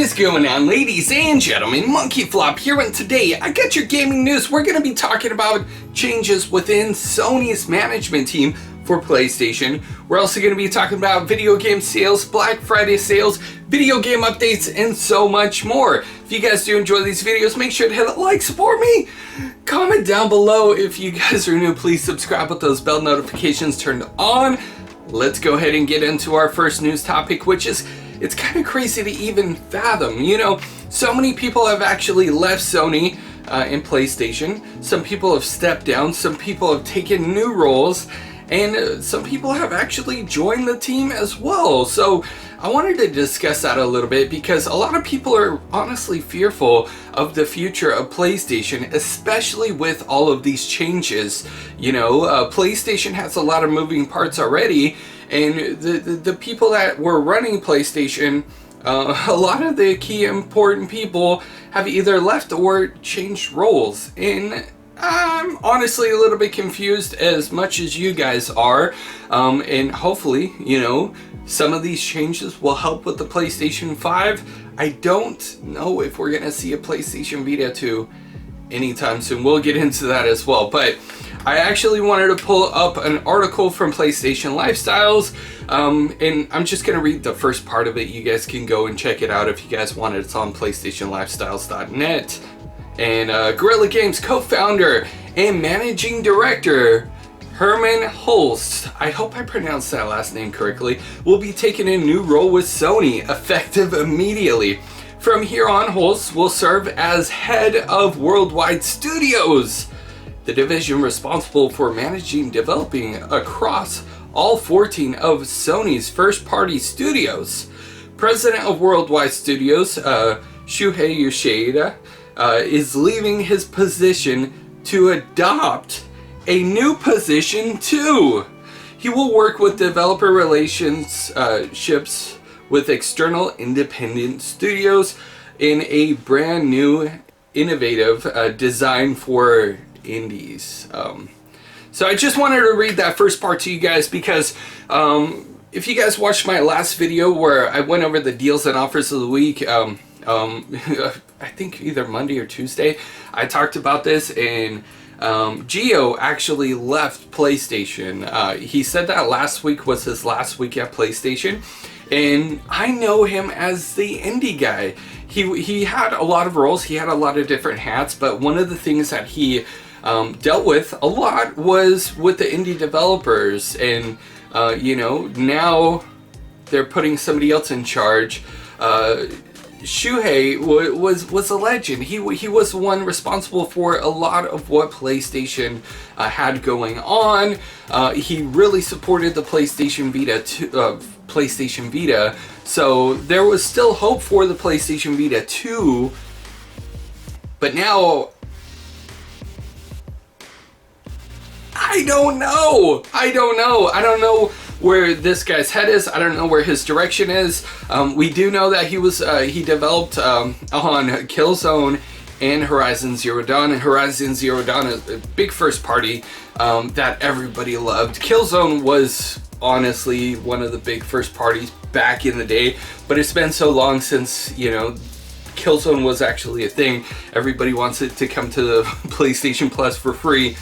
is going on, ladies and gentlemen? MonkeyFlop here, and today I got your gaming news. We're going to be talking about changes within Sony's management team for PlayStation. We're also going to be talking about video game sales, Black Friday sales, video game updates, and so much more. If you guys do enjoy these videos, make sure to hit a like, support me, comment down below. If you guys are new, please subscribe with those bell notifications turned on. Let's go ahead and get into our first news topic, which is, it's kind of crazy to even fathom. You know, so many people have actually left Sony and PlayStation. Some people have stepped down, some people have taken new roles, and some people have actually joined the team as well. So I wanted to discuss that a little bit because a lot of people are honestly fearful of the future of PlayStation, especially with all of these changes. You know, PlayStation has a lot of moving parts already, and the people that were running PlayStation, a lot of the key important people have either left or changed roles. And I'm honestly a little bit confused, as much as you guys are, and hopefully, you know, some of these changes will help with the PlayStation 5. I don't know if we're gonna see a PlayStation Vita 2 anytime soon. We'll get into that as well, but I actually wanted to pull up an article from PlayStation Lifestyles, and I'm just gonna read the first part of it. You guys can go and check it out if you guys want it. It's on PlayStationLifestyles.net. And Guerrilla Games co-founder and managing director Hermen Hulst, I hope I pronounced that last name correctly, will be taking a new role with Sony, effective immediately. From here on, Hulst will serve as head of Worldwide Studios, the division responsible for managing developing across all 14 of Sony's first-party studios. President of Worldwide Studios, Shuhei Yoshida, is leaving his position to adopt a new position too. He will work with developer relationships with external independent studios in a brand new innovative design for indies. So I just wanted to read that first part to you guys because if you guys watched my last video where I went over the deals and offers of the week, I think either Monday or Tuesday, I talked about this, and Gio actually left PlayStation. He said that last week was his last week at PlayStation, and I know him as the indie guy. He had a lot of roles, he had a lot of different hats, but one of the things that he dealt with a lot was with the indie developers, and you know, now they're putting somebody else in charge. Shuhei was a legend. He was the one responsible for a lot of what PlayStation had going on. He really supported the PlayStation Vita, so there was still hope for the PlayStation Vita 2. But now, I don't know where this guy's head is. I don't know where his direction is. We do know that he developed on Killzone and Horizon Zero Dawn, and Horizon Zero Dawn is a big first party that everybody loved. Killzone was honestly one of the big first parties back in the day, but it's been so long since, you know, Killzone was actually a thing. Everybody wants it to come to the PlayStation Plus for free.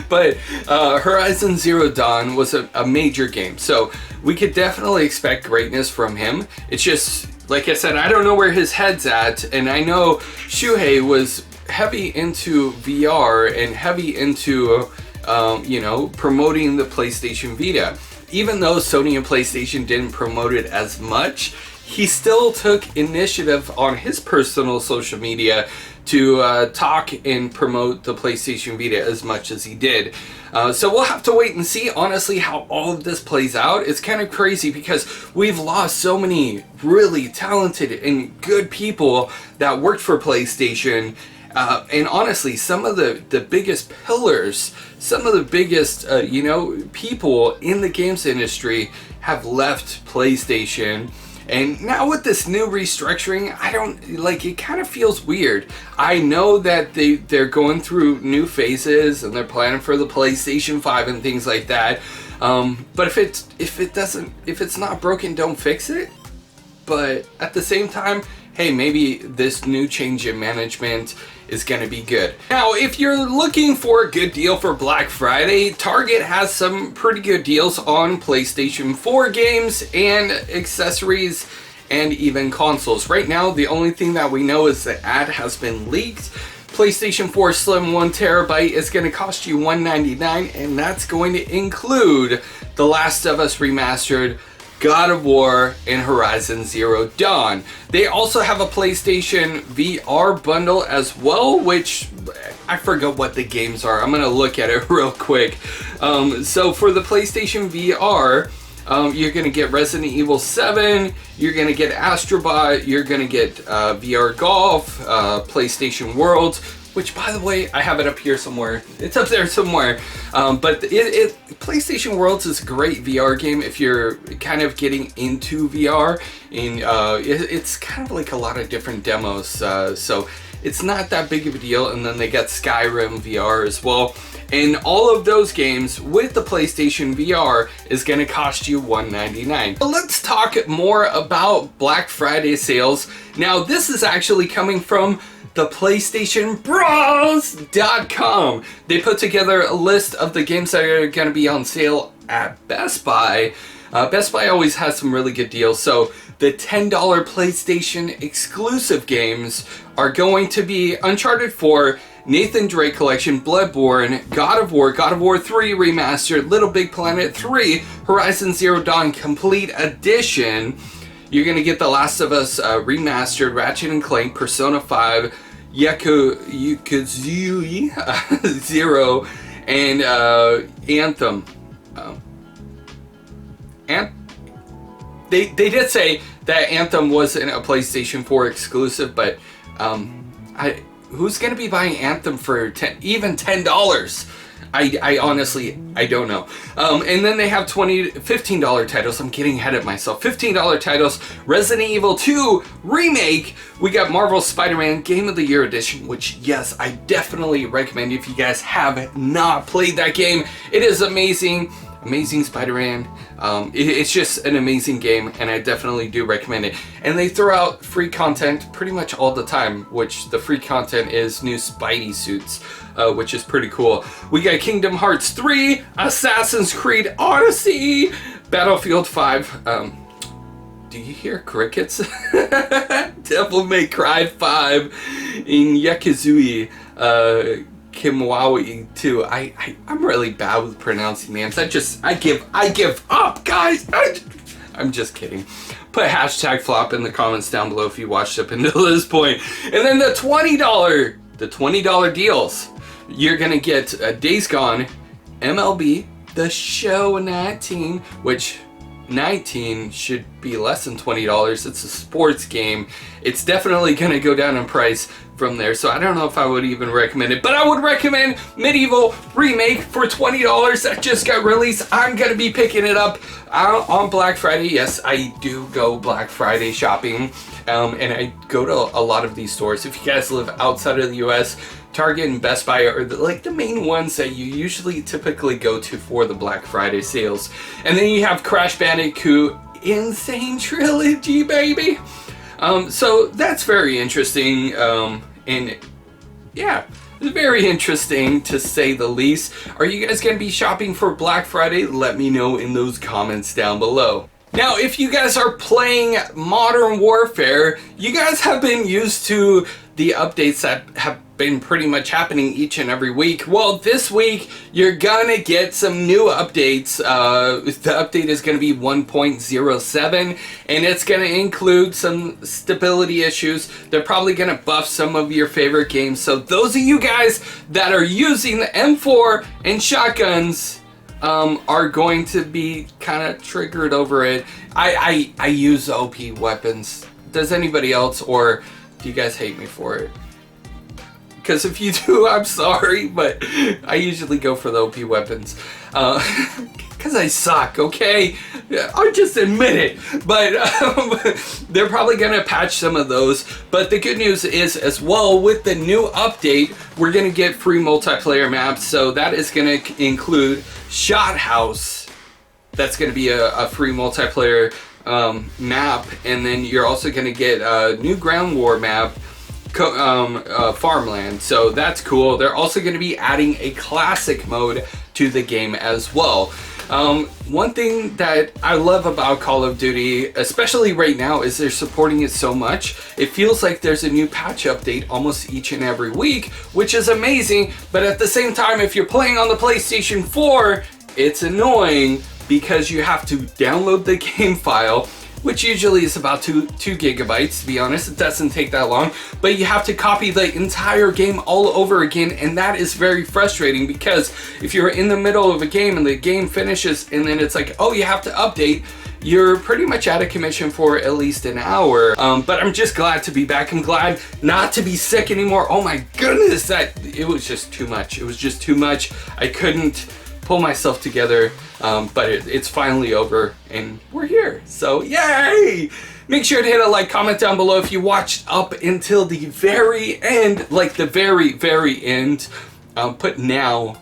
But Horizon Zero Dawn was a major game, so we could definitely expect greatness from him. It's just, like I said, I don't know where his head's at, and I know Shuhei was heavy into VR and heavy into, you know, promoting the PlayStation Vita. Even though Sony and PlayStation didn't promote it as much, he still took initiative on his personal social media to talk and promote the PlayStation Vita as much as he did. So we'll have to wait and see, honestly, how all of this plays out. It's kind of crazy because we've lost so many really talented and good people that worked for PlayStation. And honestly, some of the biggest pillars, some of the biggest, you know, people in the games industry have left PlayStation. And now with this new restructuring, I don't, like, it kind of feels weird. I know that they're going through new phases and they're planning for the PlayStation 5 and things like that. But if it's not broken, don't fix it. but at the same time, hey, maybe this new change in management is going to be good. Now, if you're looking for a good deal for Black Friday, Target has some pretty good deals on PlayStation 4 games and accessories and even consoles. Right now, the only thing that we know is the ad has been leaked. PlayStation 4 Slim 1TB is going to cost you $199, and that's going to include The Last of Us Remastered, God of War, and Horizon Zero Dawn. They also have a PlayStation VR bundle as well, which I forget what the games are. I'm gonna look at it real quick. So for the PlayStation VR, you're gonna get Resident Evil 7, you're gonna get Astrobot, you're gonna get VR Golf, PlayStation Worlds, which, by the way, I have it up here somewhere. It's up there somewhere. But PlayStation Worlds is a great VR game if you're kind of getting into VR. And it's kind of like a lot of different demos. So it's not that big of a deal. And then they got Skyrim VR as well. And all of those games with the PlayStation VR is going to cost you $199. But let's talk more about Black Friday sales. Now, this is actually coming from the PlayStationBros.com. They put together a list of the games that are going to be on sale at Best Buy. Best Buy always has some really good deals. So the $10 PlayStation exclusive games are going to be Uncharted 4, Nathan Drake Collection, Bloodborne, God of War 3 Remastered, Little Big Planet 3, Horizon Zero Dawn Complete Edition. You're going to get The Last of Us Remastered, Ratchet & Clank, Persona 5, Yakuza 0, and Anthem. And they did say that Anthem wasn't a PlayStation 4 exclusive, but who's going to be buying Anthem for even $10? I honestly, I don't know. And then they have $15 titles. I'm getting ahead of myself. $15 titles. Resident Evil 2 Remake. We got Marvel Spider-Man Game of the Year Edition, which, yes, I definitely recommend if you guys have not played that game. It is amazing. Amazing Spider-Man. It's just an amazing game, and I definitely do recommend it. And they throw out free content pretty much all the time, which the free content is new Spidey suits, which is pretty cool. We got Kingdom Hearts 3, Assassin's Creed Odyssey, Battlefield 5. Do you hear crickets? Devil May Cry 5, in Yakuza Kimwawi 2. I'm really bad with pronouncing names. I give up, guys. I'm just kidding. Put hashtag flop in the comments down below if you watched up until this point. And then the $20 deals. You're gonna get Days Gone, MLB, The Show 19, which 19 should be less than $20. It's a sports game. It's definitely gonna go down in price from there, so I don't know if I would even recommend it, but I would recommend Medieval Remake for $20 that just got released. I'm gonna be picking it up on Black Friday. Yes, I do go Black Friday shopping, and I go to a lot of these stores. If you guys live outside of the US, Target and Best Buy are the main ones that you usually typically go to for the Black Friday sales. And then you have Crash Bandicoot Insane Trilogy, baby. So that's very interesting, and yeah, very interesting to say the least. Are you guys going to be shopping for Black Friday? Let me know in those comments down below. Now, if you guys are playing Modern Warfare, you guys have been used to the updates that have been pretty much happening each and every week. Well, this week, you're gonna get some new updates. The update is gonna be 1.07, and it's gonna include some stability issues. They're probably gonna buff some of your favorite games. So those of you guys that are using the M4 and shotguns, are going to be kind of triggered over it. I use OP weapons. Does anybody else, or do you guys hate me for it? Because if you do, I'm sorry, but I usually go for the OP weapons. Because I suck, okay? I'll just admit it. But they're probably going to patch some of those. But the good news is, as well, with the new update, we're going to get free multiplayer maps. So that is going to include Shot House. That's going to be a free multiplayer map, and then you're also going to get a new ground war map, farmland, so that's cool. They're also going to be adding a classic mode to the game as well. One thing that I love about Call of Duty, especially right now, is they're supporting it so much. It feels like there's a new patch update almost each and every week, which is amazing, but at the same time, if you're playing on the PlayStation 4, it's annoying because you have to download the game file, which usually is about 2 gigabytes, to be honest. It doesn't take that long, but you have to copy the entire game all over again, and that is very frustrating because if you're in the middle of a game and the game finishes and then it's like, oh, you have to update, you're pretty much out of commission for at least an hour. But I'm just glad to be back. I'm glad not to be sick anymore. Oh my goodness, it was just too much. It was just too much. I couldn't pull myself together, but it's finally over and we're here, so yay! Make sure to hit a like, comment down below if you watched up until the very end, like the very end. Put now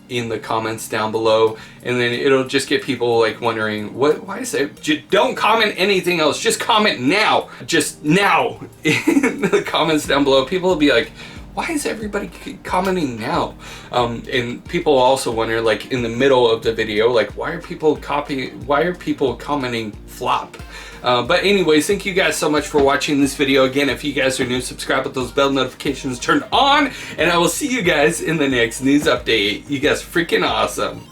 in the comments down below, and then it'll just get people like wondering, why is it? Don't comment anything else, just comment now, just now in the comments down below. People will be like, why is everybody commenting now? And people also wonder, like in the middle of the video, like why are people commenting flop? But anyways, thank you guys so much for watching this video. Again, if you guys are new, subscribe with those bell notifications turned on, and I will see you guys in the next news update. You guys are freaking awesome.